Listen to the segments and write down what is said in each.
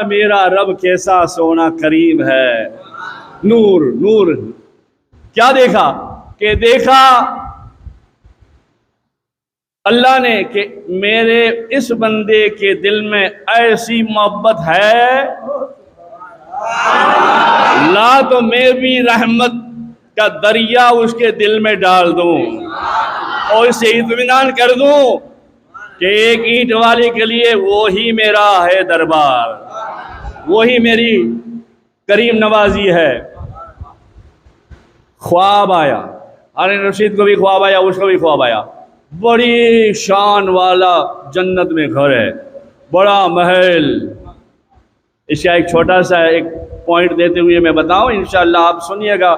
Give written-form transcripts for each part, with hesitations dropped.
मेरा रब कैसा सोना करीम है। नूर नूर क्या देखा कि देखा अल्लाह ने कि मेरे इस बंदे के दिल में ऐसी मोहब्बत है, ला तो मैं भी रहमत का दरिया उसके दिल में डाल दूं और इसे इत्मीनान कर दूं कि एक ईंट वाले के लिए वो ही मेरा है दरबार, वही मेरी करीम नवाजी है। ख्वाब आया, हारून रशीद को भी ख्वाब आया, उसको भी ख्वाब आया। बड़ी शान वाला जन्नत में घर है, बड़ा महल। इसका एक छोटा सा एक पॉइंट देते हुए मैं बताऊं, इंशाअल्लाह आप सुनिएगा।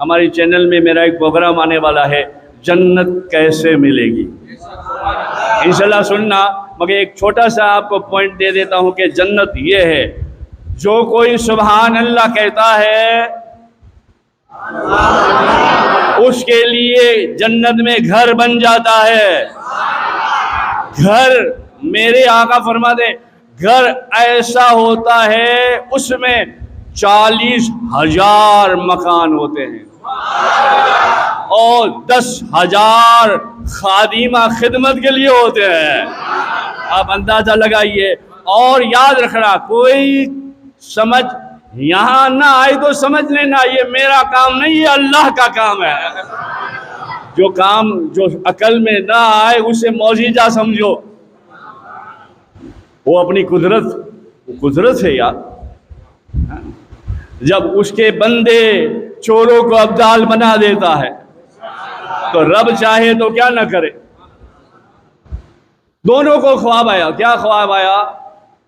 हमारी चैनल में मेरा एक प्रोग्राम आने वाला है, जन्नत कैसे मिलेगी, इंशाअल्लाह सुनना। मगर एक छोटा सा आपको पॉइंट दे देता हूं कि जन्नत ये है, जो कोई सुभान अल्लाह कहता है उसके लिए जन्नत में घर बन जाता है। घर, मेरे आका फरमाते घर ऐसा होता है उसमें 40,000 मकान होते हैं और 10,000 खादिमा खिदमत के लिए होते हैं। आप अंदाजा लगाइए और याद रखना, कोई समझ यहाँ ना आए तो समझ लेना ये मेरा काम नहीं, ये अल्लाह का काम है। जो काम जो अकल में ना आए उसे मौजिजा समझो, वो अपनी कुदरत है यार। जब उसके बंदे चोरों को अब्दाल बना देता है तो रब चाहे तो क्या ना करे। दोनों को ख्वाब आया। क्या ख्वाब आया?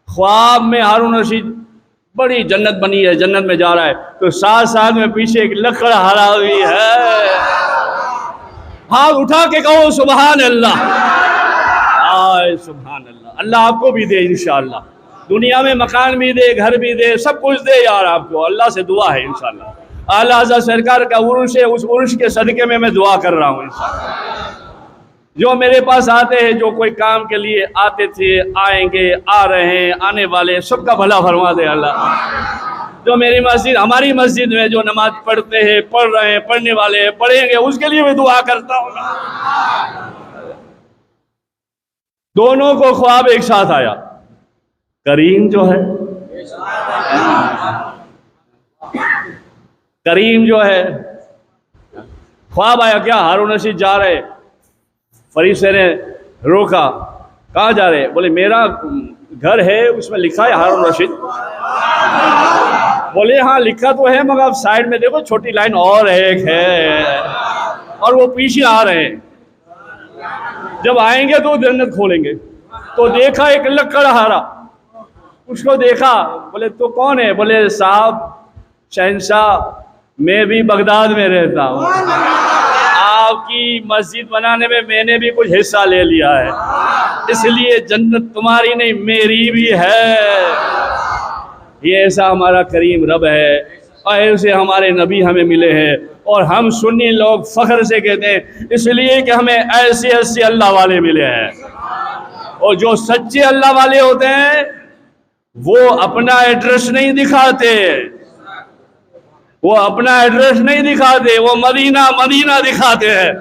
ख्वाब में हारून रशीद बड़ी जन्नत बनी है, जन्नत में जा रहा है, तो साथ साथ में पीछे एक लकड़हारा हुई है। हाथ उठा के कहो सुभान अल्लाह, आए सुभान अल्लाह। अल्लाह आपको भी दे इंशाअल्लाह, दुनिया में मकान भी दे, घर भी दे, सब कुछ दे यार आपको। अल्लाह से दुआ है इंशाअल्लाह। आला हज़रत सरकार का उर्स है, उस उर्स के सदके में मैं दुआ कर रहा हूँ इंशाअल्लाह। जो मेरे पास आते हैं, जो कोई काम के लिए आते थे, आएंगे, आ रहे हैं, आने वाले, सबका भला फरमा दे अल्लाह। जो मेरी मस्जिद, हमारी मस्जिद में जो नमाज पढ़ते हैं, पढ़ रहे हैं, पढ़ने वाले हैं, पढ़ेंगे, उसके लिए मैं दुआ करता हूँ। दोनों को ख्वाब एक साथ आया। करीम जो है, करीम जो है, ख्वाब आया क्या? हारून रशीद जा रहे, फरिश्ते ने रोका, कहाँ जा रहे? बोले मेरा घर है, उसमें लिखा है हारून रशीद। बोले हाँ लिखा तो है, मगर आप साइड में देखो छोटी लाइन और एक है, और वो पीछे आ रहे हैं। जब आएंगे तो जन्नत खोलेंगे। तो देखा एक लकड़हारा, उसको देखा, बोले तो कौन है? बोले साहब शहंशाह, मैं भी बगदाद में रहता हूँ, आपकी मस्जिद बनाने में मैंने भी कुछ हिस्सा ले लिया है, इसलिए जन्नत तुम्हारी नहीं मेरी भी है। ये ऐसा हमारा करीम रब है और ऐसे हमारे नबी हमें मिले हैं। और हम सुन्नी लोग फख्र से कहते हैं इसलिए कि हमें ऐसे ऐसे अल्लाह वाले मिले हैं। और जो सच्चे अल्लाह वाले होते हैं वो अपना एड्रेस नहीं दिखाते, वो अपना एड्रेस नहीं दिखाते, वो मदीना मदीना दिखाते हैं।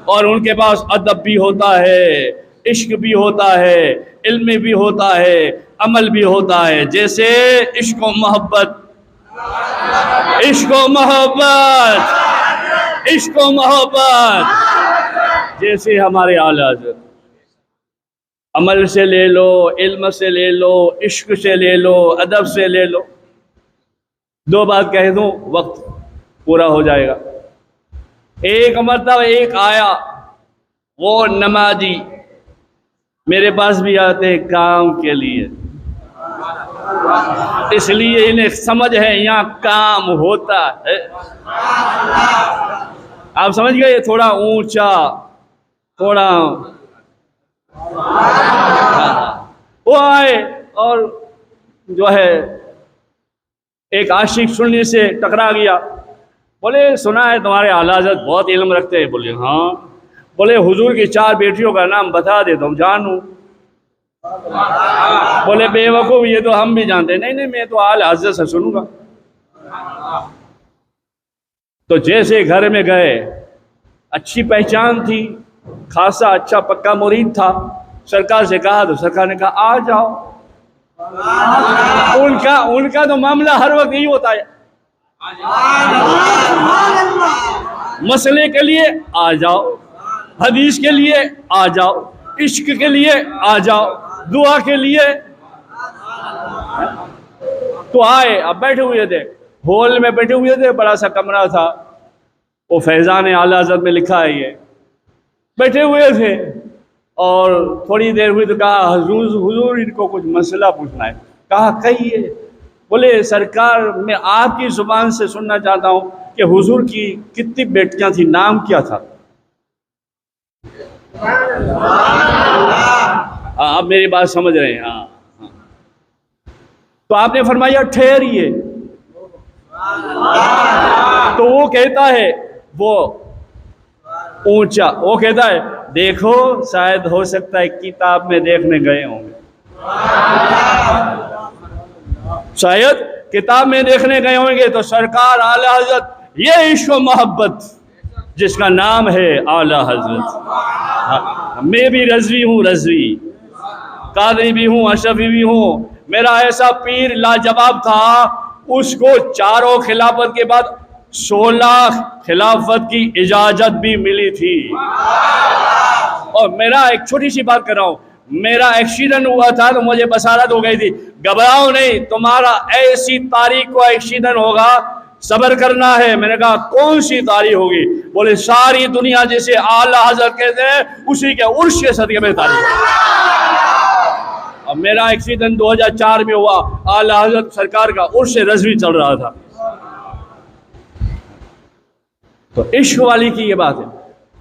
और उनके पास अदब भी होता है, इश्क भी होता है, इल्म भी होता है, अमल भी होता है। जैसे इश्क व मोहब्बत, इश्क व मोहब्बत, इश्क व मोहब्बत, जैसे हमारे आला हज़रत। अमल से ले लो, इल्म से ले लो, इश्क से ले लो, अदब से ले लो। दो बात कह दूं, वक्त पूरा हो जाएगा। एक मरतबा एक आया, वो नमाजी मेरे पास भी आते हैं काम के लिए, इसलिए इन्हें समझ है यहाँ काम होता है। आप समझ गए? थोड़ा ऊंचा, थोड़ा वो आए और जो है एक आशिक सुन्नी से टकरा गया। बोले सुना है तुम्हारे आला हज़रत बहुत इल्म रखते हैं। बोले हाँ। बोले हुजूर की 4 बेटियों का नाम बता देता हूँ, जानू। बोले बेवकूफ, ये तो हम भी जानते। नहीं नहीं, मैं तो आला हज़रत से सुनूंगा। तो जैसे घर में गए, अच्छी पहचान थी, खासा अच्छा पक्का मुरीद था, सरकार से कहा तो सरकार ने कहा आ जाओ। उनका तो मामला हर वक्त यही होता है, मसले के लिए आ जाओ, हदीस के लिए आ जाओ, इश्क के लिए आ जाओ, दुआ के लिए। तो आए, अब बैठे हुए थे, हॉल में बैठे हुए थे, बड़ा सा कमरा था, वो फैज़ान आला हज़रत में लिखा है ये। बैठे हुए थे और थोड़ी देर हुई तो कहा हुजूर इनको कुछ मसला पूछना है। कहा कहिए। बोले सरकार, मैं आपकी जुबान से सुनना चाहता हूँ कि हुजूर की कितनी बेटियां थी, नाम क्या था? आप मेरी बात समझ रहे हैं? हाँ। तो आपने फरमाया ठहरिए। तो वो कहता है, वो ऊंचा, वो कहता है देखो, शायद हो सकता है किताब में देखने गए होंगे, शायद किताब में देखने गए होंगे। तो सरकार आला हज़रत, ये इश्क व मोहब्बत जिसका नाम है आला हज़रत। मैं भी रज़वी हूँ, रज़वी, कादरी भी हूँ, अशरफी भी हूँ। मेरा ऐसा पीर लाजवाब था, उसको चारों खिलाफत के बाद 16 खिलाफत की इजाजत भी मिली थी। और मेरा एक छोटी सी बात कर रहा हूं, मेरा एक्सीडेंट हुआ था तो मुझे बसारत हो गई थी, घबराओ नहीं, तुम्हारा ऐसी तारीख को एक्सीडेंट होगा, सब्र करना है। मैंने कहा कौन सी तारीख होगी? बोले सारी दुनिया जैसे आला हज़रत कहते हैं उसी के उर्स के सदक़े में तारीख। अब मेरा एक्सीडेंट 2004 में हुआ, आला हज़रत सरकार का उर्स रज़वी चल रहा था। तो इश्क वाली की ये बात है।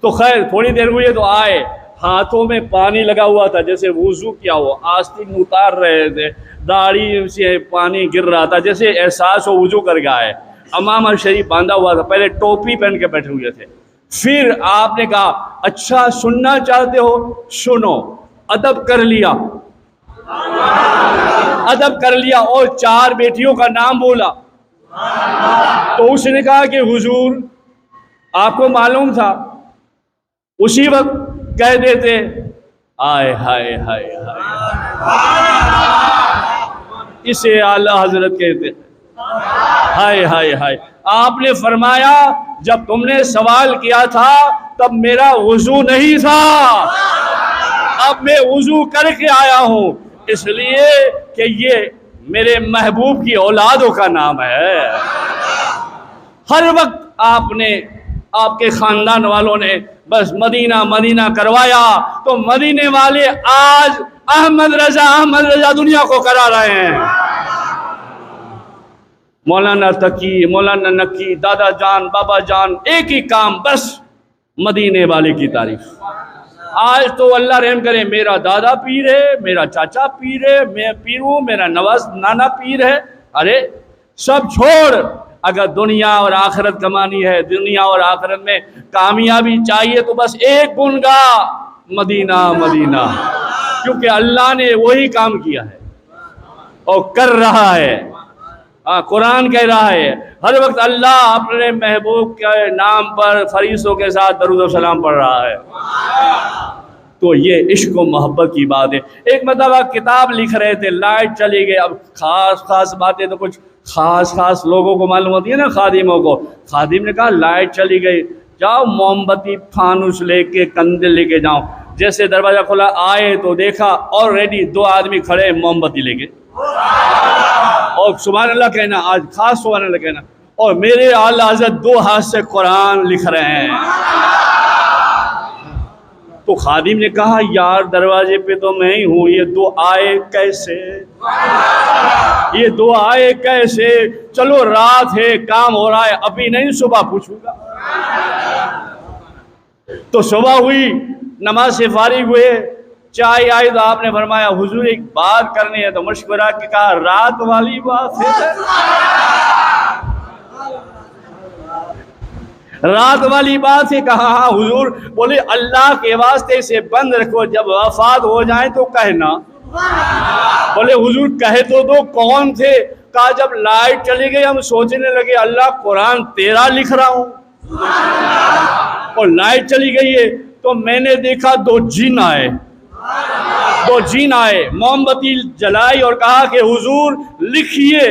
तो खैर थोड़ी देर हुई तो आए, हाथों में पानी लगा हुआ था, जैसे वुजू किया हो, आस्तीन उतार रहे थे, दाढ़ी से पानी गिर रहा था, जैसे एहसास हो वुजू कर गया है। अमामा शरीफ बांधा हुआ था, पहले टोपी पहन के बैठे हुए थे। फिर आपने कहा अच्छा सुनना चाहते हो, सुनो। अदब कर लिया, अदब कर लिया और 4 बेटियों का नाम बोला। तो उसने कहा कि हुजूर आपको मालूम था? उसी वक्त कह देते आय हाय हाय हाय, इसे आला हज़रत कहते, हाय हाय हाय। आपने फरमाया जब तुमने सवाल किया था तब मेरा वुजू नहीं था, अब मैं वुजू करके आया हूं, इसलिए कि ये मेरे महबूब की औलादों का नाम है। हर वक्त आपने, आपके खानदान वालों ने बस मदीना मदीना करवाया, तो मदीने वाले आज अहमद रजा दुनिया को करा रहे हैं। मौलाना तकी, मौलाना नकी, दादा जान, बाबा जान, एक ही काम बस, मदीने वाले की तारीफ। आज तो अल्लाह रहम करे, मेरा दादा पीर है, मेरा चाचा पीर है, मैं पीर हूँ, मेरा नवाज नाना पीर है। अरे सब छोड़, अगर दुनिया और आखिरत कमानी है, दुनिया और आखिरत में कामयाबी चाहिए तो बस एक गुण गा, मदीना मदीना, क्योंकि अल्लाह ने वही काम किया है और कर रहा है। कुरान कह रहा है हर वक्त अल्लाह अपने महबूब के नाम पर फरिश्तों के साथ दरूद और सलाम पढ़ रहा है। तो ये इश्क व मोहब्बत की बात है। एक मतलब किताब लिख रहे थे, लाइट चली गई। अब खास खास बातें तो कुछ खास खास लोगों को मालूम होती है ना, खादिमों को। खादिम ने कहा लाइट चली गई, जाओ मोमबत्ती फानुस लेके, कंदे लेके जाओ। जैसे दरवाजा खोला, आए तो देखा ऑलरेडी 2 आदमी खड़े मोमबत्ती लेके, और सुभान अल्लाह कहना, आज खास सुभान अल्लाह कहना। और मेरे आला हज़रत 2 हाथ से कुरान लिख रहे हैं। तो खादिम ने कहा यार दरवाजे पे तो मैं ही हूँ, ये 2 आए कैसे, ये 2 आए कैसे? चलो रात है, काम हो रहा है, अभी नहीं, सुबह पूछूंगा। तो सुबह हुई, नमाज से फारिग हुए, चाय आई तो आपने फरमाया हुजूर एक बात करनी है। तो मशवरा के कहा रात वाली बात है, रात वाली बात है। कहा हुजूर। बोले अल्लाह के वास्ते से बंद रखो, जब वफात हो जाए तो कहना बोले हुजूर कहे तो दो कौन थे? कहा जब लाइट चली गई हम सोचने लगे अल्लाह कुरान तेरा लिख रहा हूं, और लाइट चली गई है तो मैंने देखा दो जिन आए, मोमबत्ती जलाई और कहा कि हुजूर लिखिए,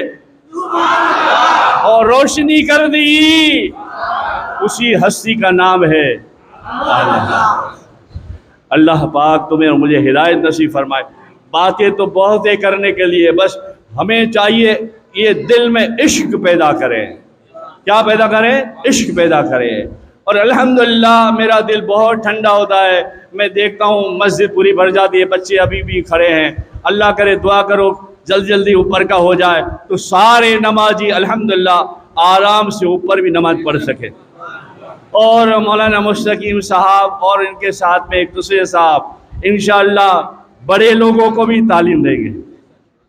और रोशनी कर दी। उसी हस्ती का नाम है अल्लाह। अल्लाह पाक तुम्हें और मुझे हिदायत नसीब फरमाए। बातें तो बहुत है करने के लिए, बस हमें चाहिए ये दिल में इश्क पैदा करें। क्या पैदा करें? इश्क पैदा करें। और अल्हम्दुलिल्लाह मेरा दिल बहुत ठंडा होता है, मैं देखता हूँ मस्जिद पूरी भर जाती है, बच्चे अभी भी खड़े हैं। अल्लाह करे, दुआ करो जल्दी जल्दी ऊपर का हो जाए तो सारे नमाजी अल्हम्दुलिल्लाह आराम से ऊपर भी नमाज पढ़ सके। और मौलाना मुस्तकीम साहब और इनके साथ में एक दूसरे साहब इंशाअल्लाह बड़े लोगों को भी तालीम देंगे।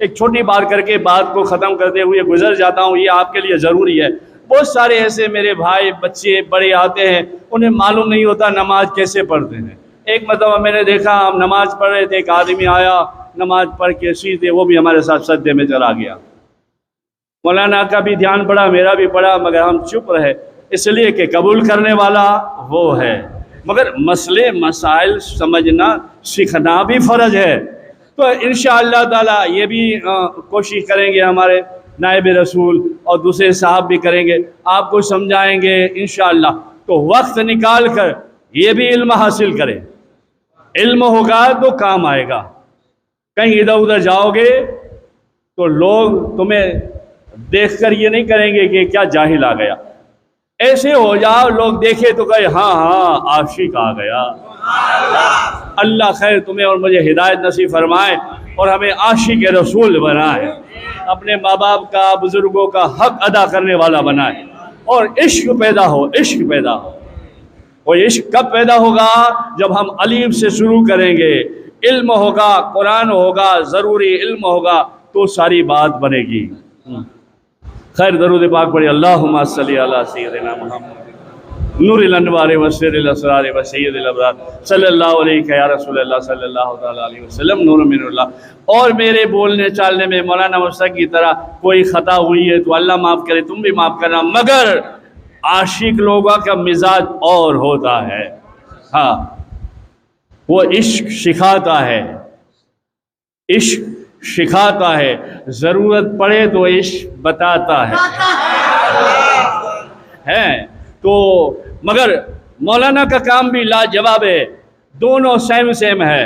एक छोटी बात करके बात को ख़त्म करते हुए गुजर जाता हूँ, ये आपके लिए ज़रूरी है। बहुत सारे ऐसे मेरे भाई बच्चे बड़े आते हैं, उन्हें मालूम नहीं होता नमाज कैसे पढ़ते हैं। एक मतलब मैंने देखा, हम नमाज पढ़ रहे थे, एक आदमी आया नमाज पढ़ के सीधे वो भी हमारे साथ सजदे में चला गया। मौलाना का भी ध्यान पड़ा, मेरा भी पड़ा, मगर हम चुप रहे, इसलिए कि कबूल करने वाला वो है। मगर मसले मसाइल समझना सीखना भी फ़र्ज है। तो इंशाअल्लाह ताला ये भी कोशिश करेंगे, हमारे नायब रसूल और दूसरे साहब भी करेंगे, आपको समझाएंगे इंशाअल्लाह। तो वक्त निकाल कर ये भी इल्म हासिल करें, इल्म होगा तो काम आएगा। कहीं इधर उधर जाओगे तो लोग तुम्हें देखकर ये नहीं करेंगे कि क्या जाहिल आ गया। ऐसे हो जाओ लोग देखे तो कहे हाँ हाँ आशिक आ गया। अल्लाह खैर तुम्हें और मुझे हिदायत नसीब फरमाए और हमें आशिक रसूल बनाए, अपने माँ बाप का, बुजुर्गों का हक अदा करने वाला बनाए, और इश्क पैदा हो, इश्क पैदा हो। और इश्क कब पैदा होगा? जब हम अलीफ से शुरू करेंगे, इल्म होगा, कुरान होगा, ज़रूरी इल्म होगा तो सारी बात बनेगी। खैर दरूद पाक पढ़े, अल्लाहुम्मा सल्ली अला सय्यिदिना मुहम्मद नूरिल अनवार व सिर्रिल असरार व सय्यिदिल अबरार सल्लल्लाहु अलैहि या रसूलल्लाह सल्लल्लाहु तआला अलैहि वसल्लम नूर मिनल्लाह। और मेरे बोलने चालने में मौलाना मुस्तक की तरह कोई ख़ता हुई है तो अल्लाह माफ़ करे, तुम भी माफ़ करना। मगर आशिक लोगों का मिजाज और होता है, हाँ, वो इश्क सिखाता है, इश्क सिखाता है, ज़रूरत पड़े तो इश्क बताता है। तो मगर मौलाना का काम भी लाजवाब है, दोनों सेम सेम है।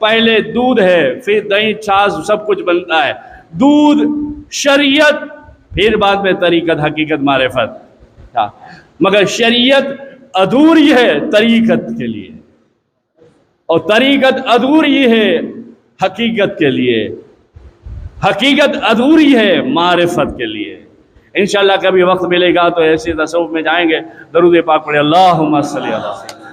पहले दूध है, फिर दही छाछ सब कुछ बनता है। दूध शरीयत, फिर बाद में तरीक़त हकीकत मारिफत। मगर शरीयत अधूरी है तरीक़त के लिए, और तरीक़त अधूरी है हकीकत के लिए, हकीकत अधूरी है मारिफत के लिए। इंशाअल्लाह कभी वक्त मिलेगा तो ऐसे तसव्वुफ में जाएंगे। दरूद पाक पढ़े, अल्लाहुम्मा सल्ली अला सय्यिदिना